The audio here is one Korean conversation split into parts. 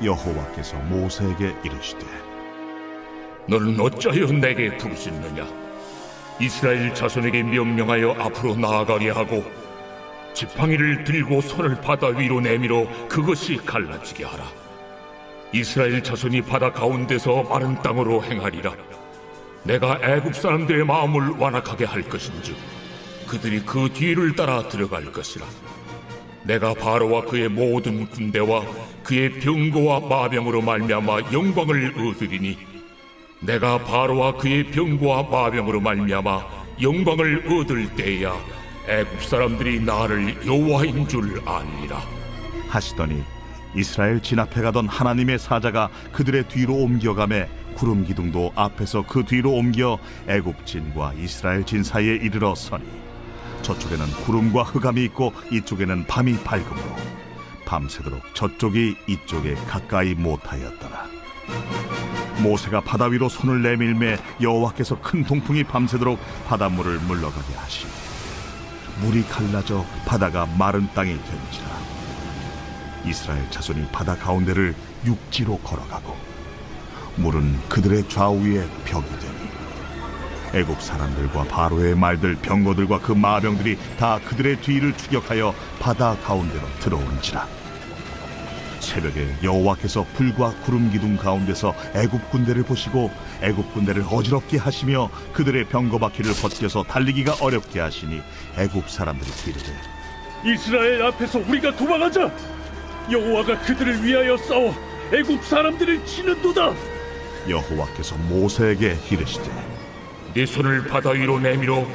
여호와께서 모세에게 이르시되 너는 어찌하여 내게 부르짖느냐? 이스라엘 자손에게 명령하여 앞으로 나아가게 하고 지팡이를 들고 손을 바다 위로 내밀어 그것이 갈라지게 하라. 이스라엘 자손이 바다 가운데서 마른 땅으로 행하리라. 내가 애굽 사람들의 마음을 완악하게 할 것인즉 그들이 그 뒤를 따라 들어갈 것이라. 내가 바로와 그의 모든 군대와 그의 병거와 마병으로 말미암아 영광을 얻으리니 내가 바로와 그의 병거와 마병으로 말미암아 영광을 얻을 때야 애굽 사람들이 나를 여호와인 줄 아니라 하시더니 이스라엘 진 앞에 가던 하나님의 사자가 그들의 뒤로 옮겨가매 구름 기둥도 앞에서 그 뒤로 옮겨 애굽 진과 이스라엘 진 사이에 이르러 서니 저쪽에는 구름과 흑암이 있고 이쪽에는 밤이 밝음으로 밤새도록 저쪽이 이쪽에 가까이 못하였더라. 모세가 바다 위로 손을 내밀매 여호와께서 큰 동풍이 밤새도록 바닷물을 물러가게 하시니 물이 갈라져 바다가 마른 땅이 된지라. 이스라엘 자손이 바다 가운데를 육지로 걸어가고 물은 그들의 좌우에 벽이 되니 애굽 사람들과 바로의 말들 병거들과 그 마병들이 다 그들의 뒤를 추격하여 바다 가운데로 들어온지라. 새벽에 여호와께서 불과 구름 기둥 가운데서 애굽 군대를 보시고 애굽 군대를 어지럽게 하시며 그들의 병거 바퀴를 벗겨서 달리기가 어렵게 하시니 애굽 사람들이 이르되 이스라엘 앞에서 우리가 도망하자. 여호와가 그들을 위하여 싸워 애굽 사람들을 치는도다. 여호와께서 모세에게 이르시되 네 손을 바다 위로 내밀어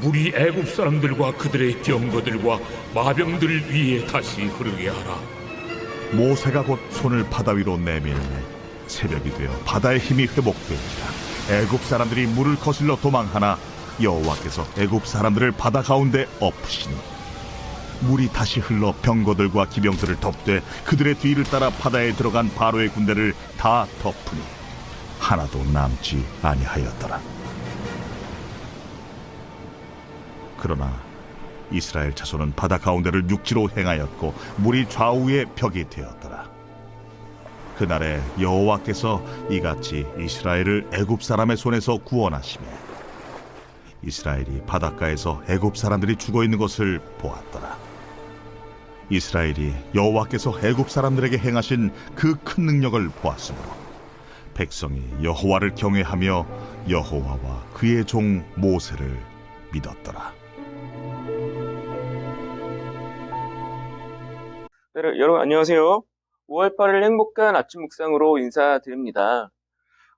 물이 애굽 사람들과 그들의 병거들과 마병들 위에 다시 흐르게 하라. 모세가 곧 손을 바다 위로 내밀매 새벽이 되어 바다의 힘이 회복되니라. 애굽 사람들이 물을 거슬러 도망하나 여호와께서 애굽 사람들을 바다 가운데 엎으시니 물이 다시 흘러 병거들과 기병들을 덮되 그들의 뒤를 따라 바다에 들어간 바로의 군대를 다 덮으니 하나도 남지 아니하였더라. 그러나 이스라엘 자손은 바다 가운데를 육지로 행하였고 물이 좌우에 벽이 되었더라. 그날에 여호와께서 이같이 이스라엘을 애굽 사람의 손에서 구원하시매 이스라엘이 바닷가에서 애굽 사람들이 죽어 있는 것을 보았더라. 이스라엘이 여호와께서 애굽 사람들에게 행하신 그 큰 능력을 보았으므로 백성이 여호와를 경외하며 여호와와 그의 종 모세를 믿었더라. 네, 여러분 안녕하세요. 5월 8일 행복한 아침 묵상으로 인사드립니다.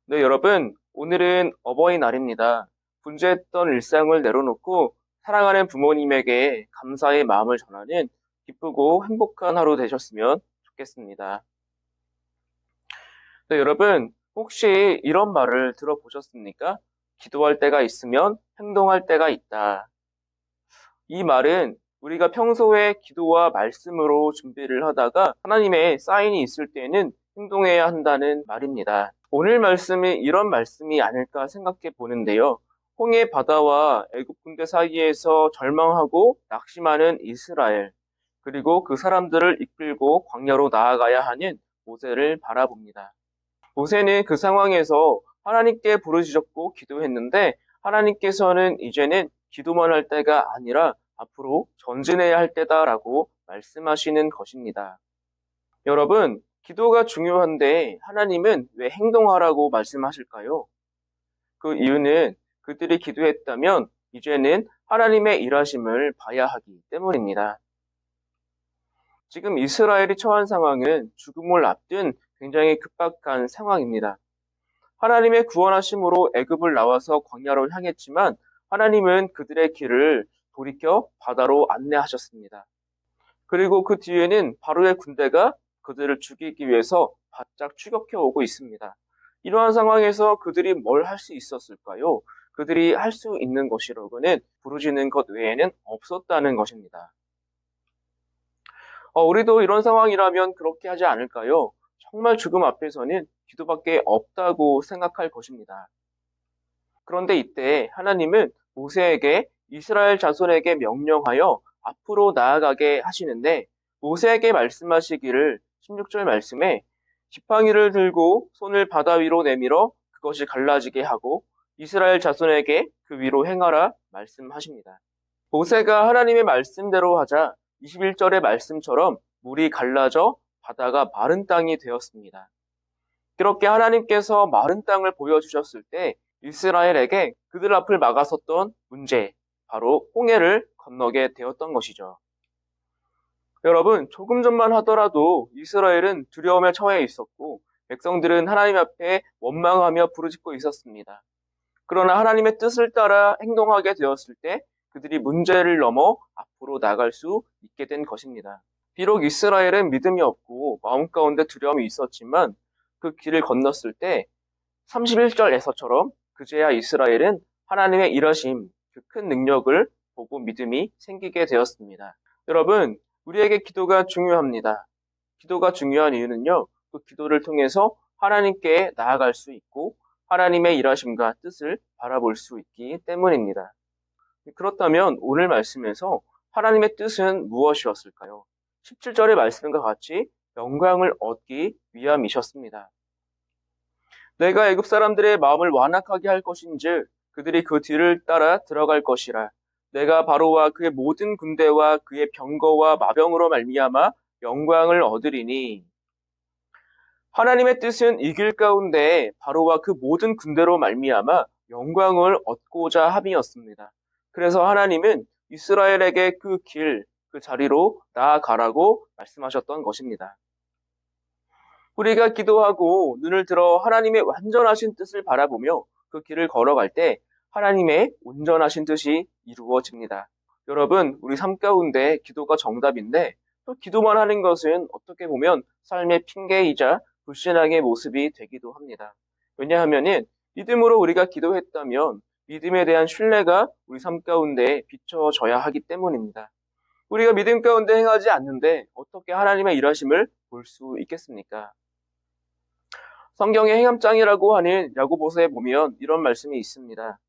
네, 여러분 오늘은 어버이날입니다. 분주했던 일상을 내려놓고 사랑하는 부모님에게 감사의 마음을 전하는 기쁘고 행복한 하루 되셨으면 좋겠습니다. 네, 여러분 혹시 이런 말을 들어보셨습니까? 기도할 때가 있으면 행동할 때가 있다. 이 말은 우리가 평소에 기도와 말씀으로 준비를 하다가 하나님의 사인이 있을 때는 행동해야 한다는 말입니다. 오늘 말씀이 이런 말씀이 아닐까 생각해 보는데요. 홍해 바다와 애굽 군대 사이에서 절망하고 낙심하는 이스라엘, 그리고 그 사람들을 이끌고 광야로 나아가야 하는 모세를 바라봅니다. 모세는 그 상황에서 하나님께 부르짖었고 기도했는데 하나님께서는 이제는 기도만 할 때가 아니라 앞으로 전진해야 할 때다라고 말씀하시는 것입니다. 여러분, 기도가 중요한데 하나님은 왜 행동하라고 말씀하실까요? 그 이유는 그들이 기도했다면 이제는 하나님의 일하심을 봐야 하기 때문입니다. 지금 이스라엘이 처한 상황은 죽음을 앞둔 굉장히 급박한 상황입니다. 하나님의 구원하심으로 애굽을 나와서 광야로 향했지만 하나님은 그들의 길을 돌이켜 바다로 안내하셨습니다. 그리고 그 뒤에는 바로의 군대가 그들을 죽이기 위해서 바짝 추격해 오고 있습니다. 이러한 상황에서 그들이 뭘 할 수 있었을까요? 그들이 할 수 있는 것이라고는 부르짖는 것 외에는 없었다는 것입니다. 우리도 이런 상황이라면 그렇게 하지 않을까요? 정말 죽음 앞에서는 기도밖에 없다고 생각할 것입니다. 그런데 이때 하나님은 모세에게 이스라엘 자손에게 명령하여 앞으로 나아가게 하시는데 모세에게 말씀하시기를 16절 말씀에 지팡이를 들고 손을 바다 위로 내밀어 그것이 갈라지게 하고 이스라엘 자손에게 그 위로 행하라 말씀하십니다. 모세가 하나님의 말씀대로 하자 21절의 말씀처럼 물이 갈라져 바다가 마른 땅이 되었습니다. 그렇게 하나님께서 마른 땅을 보여주셨을 때 이스라엘에게 그들 앞을 막아섰던 문제, 바로 홍해를 건너게 되었던 것이죠. 여러분, 조금 전만 하더라도 이스라엘은 두려움에 처해 있었고 백성들은 하나님 앞에 원망하며 부르짖고 있었습니다. 그러나 하나님의 뜻을 따라 행동하게 되었을 때 그들이 문제를 넘어 앞으로 나갈 수 있게 된 것입니다. 비록 이스라엘은 믿음이 없고 마음 가운데 두려움이 있었지만 그 길을 건넜을 때 31절에서처럼 그제야 이스라엘은 하나님의 일하심, 그 큰 능력을 보고 믿음이 생기게 되었습니다. 여러분, 우리에게 기도가 중요합니다. 기도가 중요한 이유는요, 그 기도를 통해서 하나님께 나아갈 수 있고 하나님의 일하심과 뜻을 바라볼 수 있기 때문입니다. 그렇다면 오늘 말씀에서 하나님의 뜻은 무엇이었을까요? 17절의 말씀과 같이 영광을 얻기 위함이셨습니다. 내가 애굽 사람들의 마음을 완악하게 할 것인즉 그들이 그 뒤를 따라 들어갈 것이라. 내가 바로와 그의 모든 군대와 그의 병거와 마병으로 말미암아 영광을 얻으리니. 하나님의 뜻은 이 길 가운데 바로와 그 모든 군대로 말미암아 영광을 얻고자 함이었습니다. 그래서 하나님은 이스라엘에게 그 길, 그 자리로 나아가라고 말씀하셨던 것입니다. 우리가 기도하고 눈을 들어 하나님의 완전하신 뜻을 바라보며 그 길을 걸어갈 때 하나님의 온전하신 뜻이 이루어집니다. 여러분, 우리 삶 가운데 기도가 정답인데 또 기도만 하는 것은 어떻게 보면 삶의 핑계이자 불신앙의 모습이 되기도 합니다. 왜냐하면 믿음으로 우리가 기도했다면 믿음에 대한 신뢰가 우리 삶 가운데 비춰져야 하기 때문입니다. 우리가 믿음 가운데 행하지 않는데 어떻게 하나님의 일하심을 볼 수 있겠습니까? 성경의 행함장이라고 하는 야고보서에 보면 이런 말씀이 있습니다.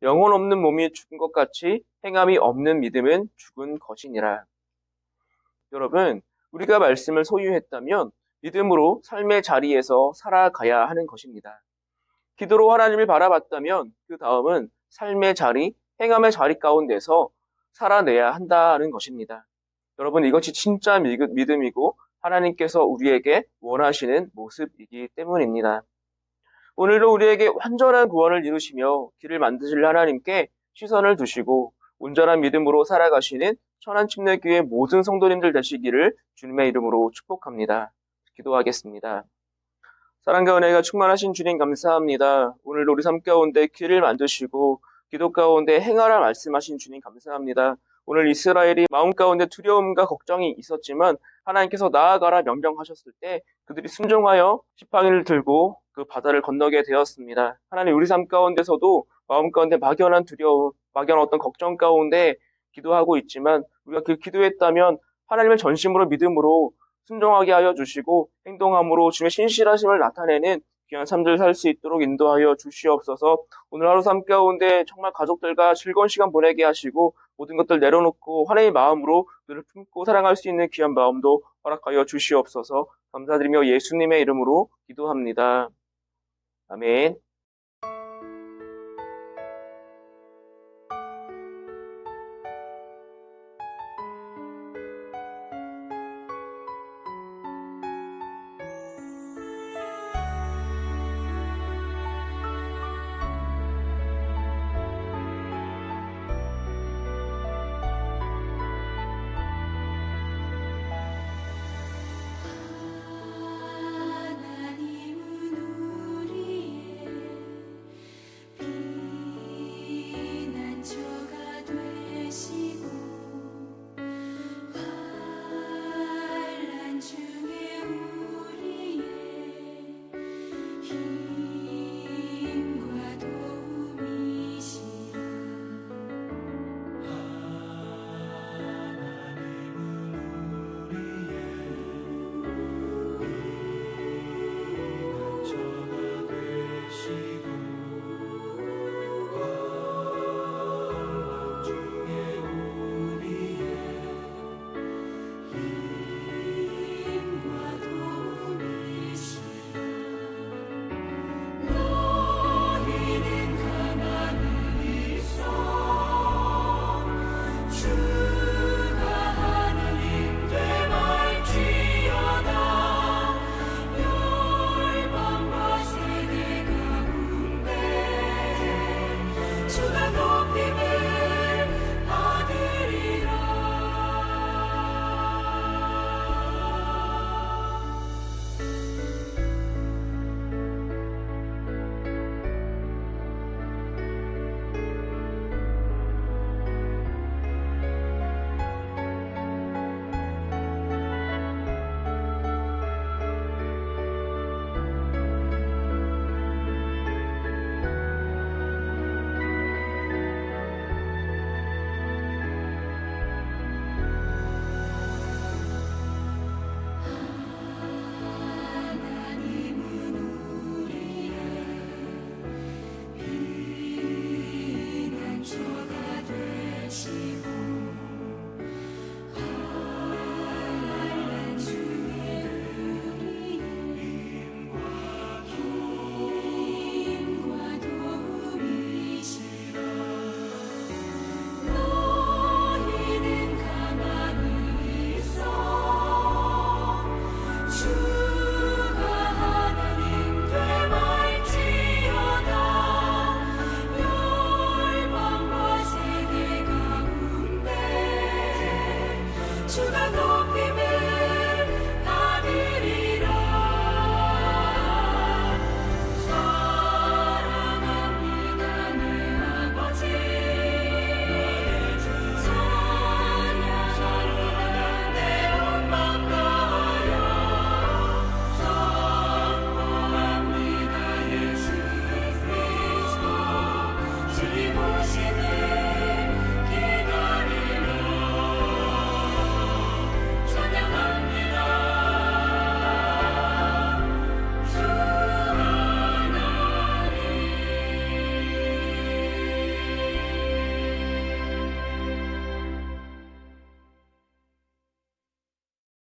영혼 없는 몸이 죽은 것 같이 행함이 없는 믿음은 죽은 것이니라. 여러분, 우리가 말씀을 소유했다면 믿음으로 삶의 자리에서 살아가야 하는 것입니다. 기도로 하나님을 바라봤다면 그 다음은 삶의 자리, 행함의 자리 가운데서 살아내야 한다는 것입니다. 여러분, 이것이 진짜 믿음이고 하나님께서 우리에게 원하시는 모습이기 때문입니다. 오늘도 우리에게 완전한 구원을 이루시며 길을 만드실 하나님께 시선을 두시고 온전한 믿음으로 살아가시는 천안침례교회 모든 성도님들 되시기를 주님의 이름으로 축복합니다. 기도하겠습니다. 사랑과 은혜가 충만하신 주님 감사합니다. 오늘도 우리 삶 가운데 길을 만드시고 기도 가운데 행하라 말씀하신 주님 감사합니다. 오늘 이스라엘이 마음 가운데 두려움과 걱정이 있었지만 하나님께서 나아가라 명령하셨을 때 그들이 순종하여 지팡이를 들고 그 바다를 건너게 되었습니다. 하나님, 우리 삶 가운데서도 마음 가운데 막연한 두려움, 막연한 어떤 걱정 가운데 기도하고 있지만 우리가 그 기도했다면 하나님을 전심으로 믿음으로 순종하게 하여 주시고 행동함으로 주님의 신실하심을 나타내는 귀한 삶들 살 수 있도록 인도하여 주시옵소서. 오늘 하루 삶 가운데 정말 가족들과 즐거운 시간 보내게 하시고 모든 것들 내려놓고 하나님의 마음으로 그들을 품고 사랑할 수 있는 귀한 마음도 허락하여 주시옵소서. 감사드리며 예수님의 이름으로 기도합니다. 아멘. 하나님은 우리의 주가 높임을